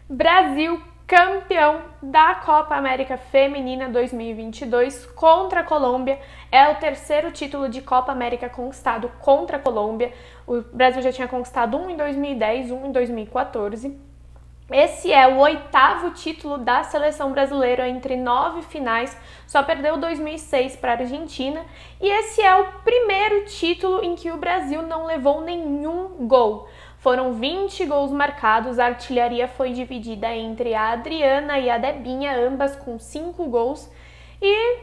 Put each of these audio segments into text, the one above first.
Brasil campeão da Copa América Feminina 2022 contra a Colômbia. É o terceiro título de Copa América conquistado contra a Colômbia. O Brasil já tinha conquistado um em 2010, um em 2014. Esse é o 8º título da seleção brasileira entre 9 finais, só perdeu 2006 para a Argentina. E esse é o primeiro título em que o Brasil não levou nenhum gol. Foram 20 gols marcados, a artilharia foi dividida entre a Adriana e a Debinha, ambas com 5 gols. E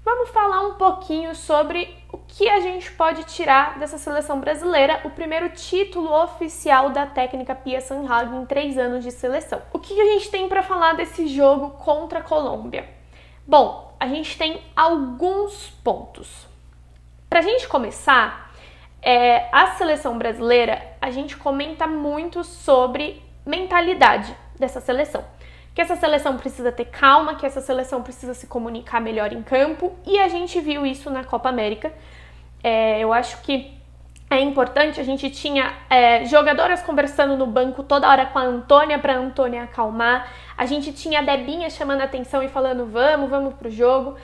vamos falar um pouquinho sobre o que a gente pode tirar dessa seleção brasileira, o primeiro título oficial da técnica Pia Sundhage em 3 anos de seleção. O que a gente tem para falar desse jogo contra a Colômbia? Bom, a gente tem alguns pontos. Para a gente começar, a seleção brasileira, a gente comenta muito sobre mentalidade dessa seleção. Que essa seleção precisa ter calma, que essa seleção precisa se comunicar melhor em campo, e a gente viu isso na Copa América. Eu acho que é importante, a gente tinha jogadoras conversando no banco toda hora com a Antônia, para a Antônia acalmar. A gente tinha a Debinha chamando a atenção e falando vamos pro jogo.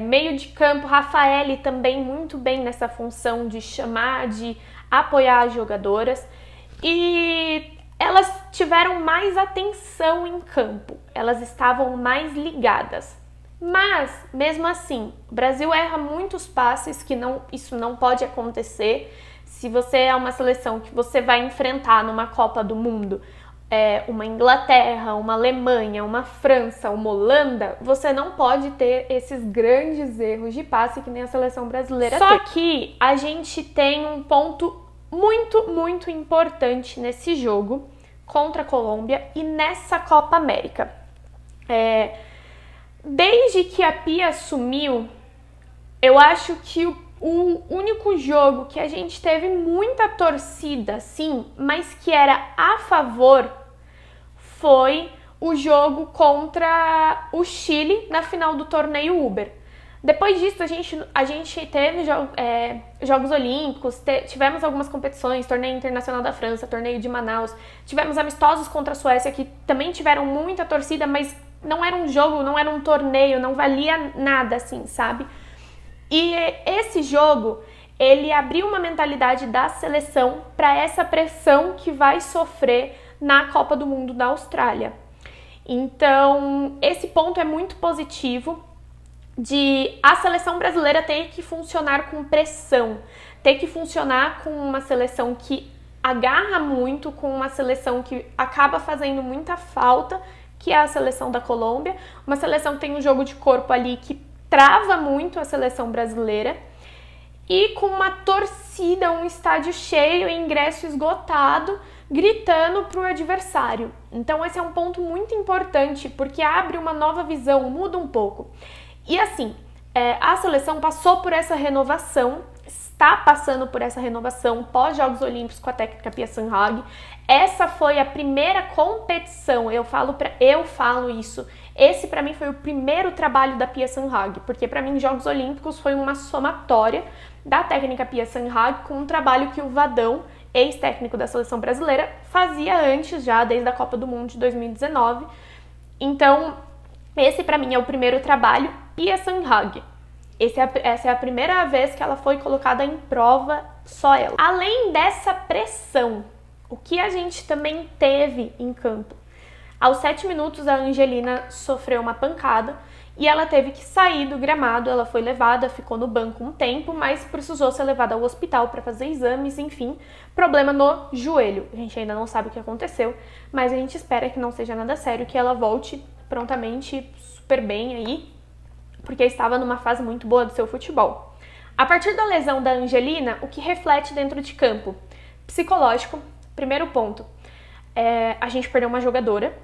Meio de campo, Rafaele também muito bem nessa função de chamar, de apoiar as jogadoras. E elas tiveram mais atenção em campo, elas estavam mais ligadas. Mas, mesmo assim, o Brasil erra muitos passes, isso não pode acontecer. Se você é uma seleção que você vai enfrentar numa Copa do Mundo, uma Inglaterra, uma Alemanha, uma França, uma Holanda, você não pode ter esses grandes erros de passe que nem a seleção brasileira tem. Só que a gente tem um ponto muito importante nesse jogo contra a Colômbia e nessa Copa América. Desde que a Pia assumiu, eu acho que o único jogo que a gente teve muita torcida, sim, mas que era a favor, foi o jogo contra o Chile na final do torneio Uber. Depois disso, a gente teve Jogos Olímpicos, tivemos algumas competições, torneio internacional da França, torneio de Manaus, tivemos amistosos contra a Suécia que também tiveram muita torcida, mas não era um jogo, não era um torneio, não valia nada assim, sabe? E esse jogo, ele abriu uma mentalidade da seleção para essa pressão que vai sofrer na Copa do Mundo da Austrália. Então, esse ponto é muito positivo, de a seleção brasileira ter que funcionar com pressão, ter que funcionar com uma seleção que agarra muito, com uma seleção que acaba fazendo muita falta, que é a seleção da Colômbia, uma seleção que tem um jogo de corpo ali que trava muito a seleção brasileira, e com uma torcida, um estádio cheio, ingresso esgotado, gritando para o adversário. Então esse é um ponto muito importante, porque abre uma nova visão, muda um pouco. E assim, a seleção passou por essa renovação, está passando por essa renovação pós-Jogos Olímpicos com a técnica Pia Sundhage. Essa foi a primeira competição, eu falo isso. Esse para mim foi o primeiro trabalho da Pia Sundhage, porque para mim Jogos Olímpicos foi uma somatória da técnica Pia Sundhage com um trabalho que o Vadão, ex-técnico da seleção brasileira, fazia antes já, desde a Copa do Mundo de 2019. Então, esse para mim é o primeiro trabalho. Pia Sundhage. Essa é a primeira vez que ela foi colocada em prova, só ela. Além dessa pressão, o que a gente também teve em campo? Aos 7 minutos, a Angelina sofreu uma pancada e ela teve que sair do gramado. Ela foi levada, ficou no banco um tempo, mas precisou ser levada ao hospital para fazer exames, enfim. Problema no joelho. A gente ainda não sabe o que aconteceu, mas a gente espera que não seja nada sério, que ela volte prontamente, super bem aí, porque estava numa fase muito boa do seu futebol. A partir da lesão da Angelina, o que reflete dentro de campo? Psicológico, primeiro ponto. A gente perdeu uma jogadora.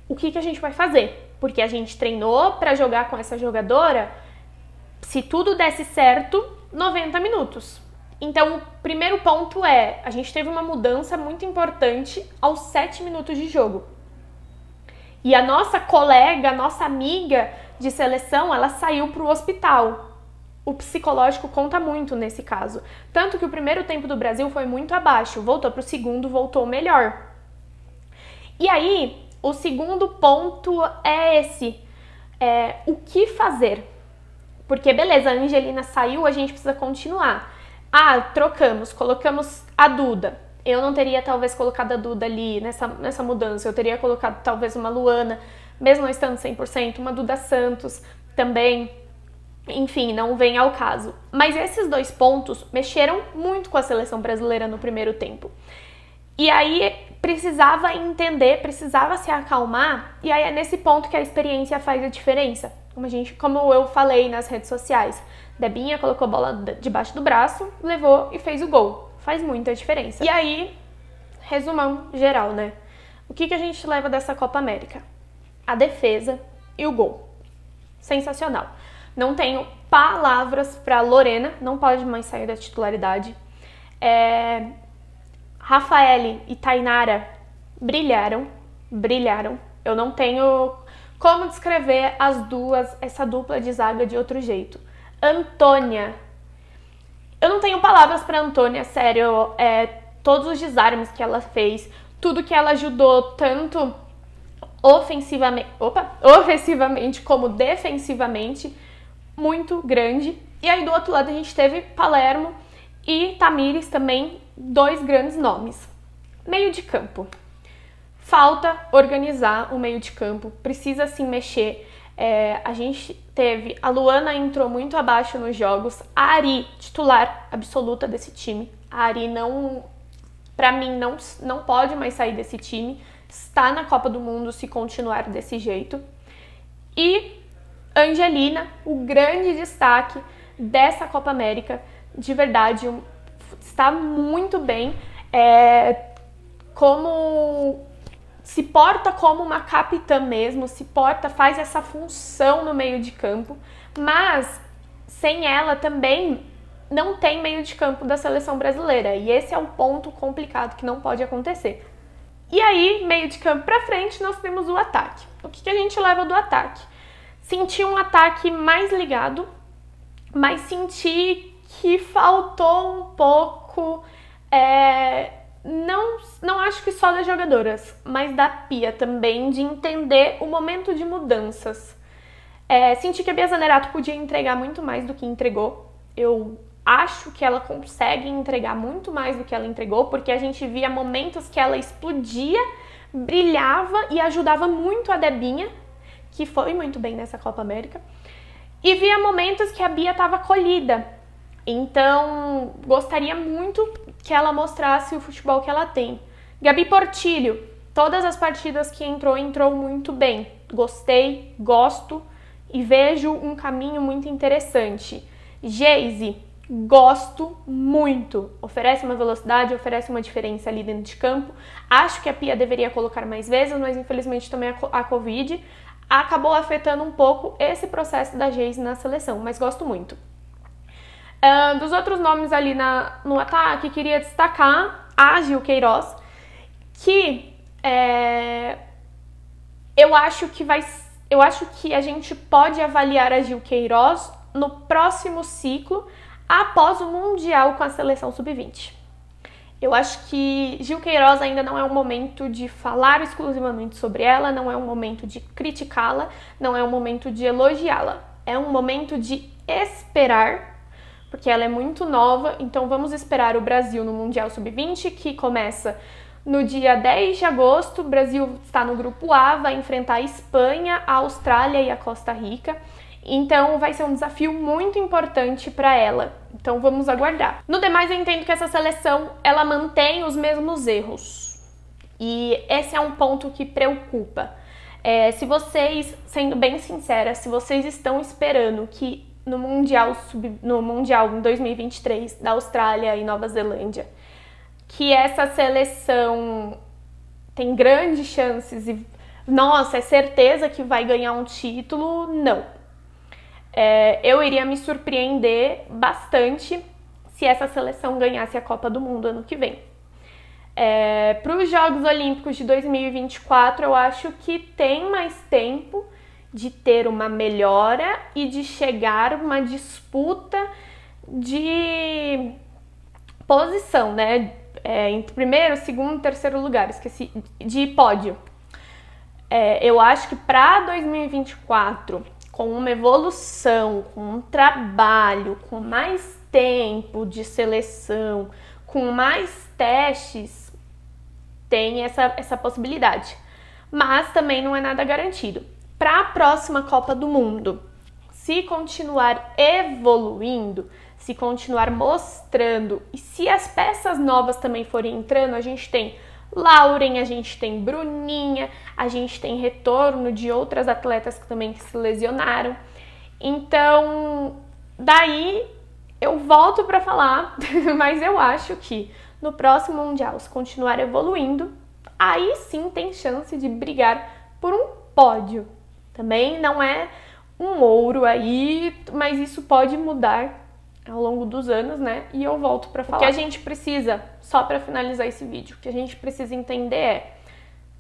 O que a gente vai fazer? Porque a gente treinou para jogar com essa jogadora, se tudo desse certo, 90 minutos. Então, o primeiro ponto a gente teve uma mudança muito importante aos 7 minutos de jogo. E a nossa colega, a nossa amiga de seleção, ela saiu para o hospital. O psicológico conta muito nesse caso. Tanto que o primeiro tempo do Brasil foi muito abaixo. Voltou para o segundo, voltou melhor. E aí, o segundo ponto é esse, o que fazer? Porque beleza, a Angelina saiu, a gente precisa continuar. Trocamos, colocamos a Duda. Eu não teria talvez colocado a Duda ali nessa mudança, eu teria colocado talvez uma Luana, mesmo não estando 100%, uma Duda Santos também. Enfim, não vem ao caso. Mas esses dois pontos mexeram muito com a seleção brasileira no primeiro tempo. E aí precisava entender, precisava se acalmar, e aí é nesse ponto que a experiência faz a diferença. Como eu falei nas redes sociais, Debinha colocou a bola debaixo do braço, levou e fez o gol. Faz muita diferença. E aí, resumão geral, né? O que a gente leva dessa Copa América? A defesa e o gol. Sensacional. Não tenho palavras para Lorena, não pode mais sair da titularidade. Rafaele e Tainara brilharam. Eu não tenho como descrever as duas, essa dupla de zaga de outro jeito. Antônia. Eu não tenho palavras para Antônia, sério. Todos os desarmes que ela fez, tudo que ela ajudou, tanto ofensivamente como defensivamente, muito grande. E aí do outro lado a gente teve Palermo e Tamires também, dois grandes nomes. Meio de campo. Falta organizar o meio de campo, precisa sim mexer. A gente teve, a Luana entrou muito abaixo nos jogos, a Ari, titular absoluta desse time. A Ari pra mim, não pode mais sair desse time, está na Copa do Mundo se continuar desse jeito. E Angelina, o grande destaque dessa Copa América, de verdade, está muito bem, se porta como uma capitã mesmo, faz essa função no meio de campo, mas sem ela também não tem meio de campo da seleção brasileira, e esse é um ponto complicado que não pode acontecer. E aí, meio de campo pra frente, nós temos o ataque. O que a gente leva do ataque? Senti um ataque mais ligado, mas senti que faltou um pouco, não acho que só das jogadoras, mas da Pia também, de entender o momento de mudanças. Senti que a Bia Zanerato podia entregar muito mais do que entregou. Eu acho que ela consegue entregar muito mais do que ela entregou, porque a gente via momentos que ela explodia, brilhava e ajudava muito a Debinha, que foi muito bem nessa Copa América, e via momentos que a Bia estava colhida. Então, gostaria muito que ela mostrasse o futebol que ela tem. Gabi Portilho, todas as partidas que entrou muito bem. Gostei, gosto e vejo um caminho muito interessante. Geise, gosto muito. Oferece uma velocidade, oferece uma diferença ali dentro de campo. Acho que a Pia deveria colocar mais vezes, mas infelizmente também a Covid acabou afetando um pouco esse processo da Geise na seleção, mas gosto muito. Dos outros nomes ali no ataque, queria destacar a Gil Queiroz, que eu acho que a gente pode avaliar a Gil Queiroz no próximo ciclo, após o Mundial com a seleção sub-20. Eu acho que Gil Queiroz ainda não é um momento de falar exclusivamente sobre ela, não é um momento de criticá-la, não é um momento de elogiá-la. É um momento de esperar, porque ela é muito nova, então vamos esperar o Brasil no Mundial Sub-20, que começa no dia 10 de agosto. O Brasil está no grupo A, vai enfrentar a Espanha, a Austrália e a Costa Rica. Então vai ser um desafio muito importante para ela. Então vamos aguardar. No demais, eu entendo que essa seleção, ela mantém os mesmos erros. E esse é um ponto que preocupa. Se vocês, sendo bem sincera, se vocês estão esperando que no Mundial em 2023 da Austrália e Nova Zelândia, que essa seleção tem grandes chances e, nossa, é certeza que vai ganhar um título, não. Eu iria me surpreender bastante se essa seleção ganhasse a Copa do Mundo ano que vem. Para os Jogos Olímpicos de 2024, eu acho que tem mais tempo de ter uma melhora e de chegar uma disputa de posição, né? Entre primeiro, segundo, terceiro lugar, esqueci, de pódio. Eu acho que para 2024, com uma evolução, com um trabalho, com mais tempo de seleção, com mais testes, tem essa possibilidade. Mas também não é nada garantido. Para a próxima Copa do Mundo, se continuar evoluindo, se continuar mostrando, e se as peças novas também forem entrando, a gente tem Lauren, a gente tem Bruninha, a gente tem retorno de outras atletas que também se lesionaram. Então, daí eu volto para falar, mas eu acho que no próximo Mundial, se continuar evoluindo, aí sim tem chance de brigar por um pódio. Também não é um ouro aí, mas isso pode mudar ao longo dos anos, né? E eu volto para falar. O que a gente precisa, só para finalizar esse vídeo, o que a gente precisa entender é: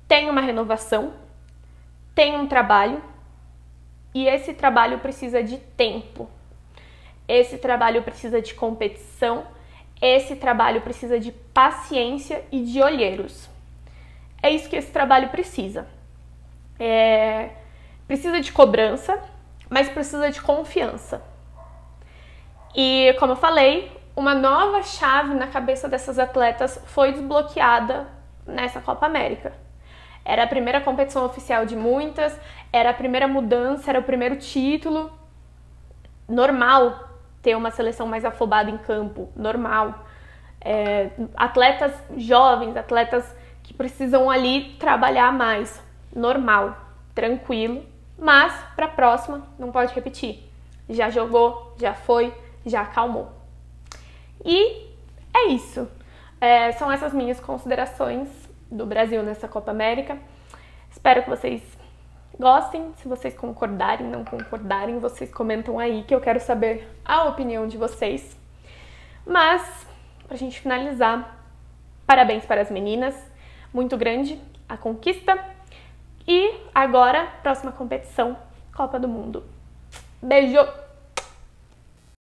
tem uma renovação, tem um trabalho, e esse trabalho precisa de tempo. Esse trabalho precisa de competição, esse trabalho precisa de paciência e de olheiros. É isso que esse trabalho precisa. Precisa de cobrança, mas precisa de confiança. E, como eu falei, uma nova chave na cabeça dessas atletas foi desbloqueada nessa Copa América. Era a primeira competição oficial de muitas, era a primeira mudança, era o primeiro título. Normal ter uma seleção mais afobada em campo, normal. Atletas jovens, atletas que precisam ali trabalhar mais, normal, tranquilo. Mas, para a próxima, não pode repetir. Já jogou, já foi, já acalmou. E é isso. São essas minhas considerações do Brasil nessa Copa América. Espero que vocês gostem. Se vocês concordarem, não concordarem, vocês comentam aí que eu quero saber a opinião de vocês. Mas, pra gente finalizar, parabéns para as meninas. Muito grande a conquista. E agora, próxima competição, Copa do Mundo. Beijo!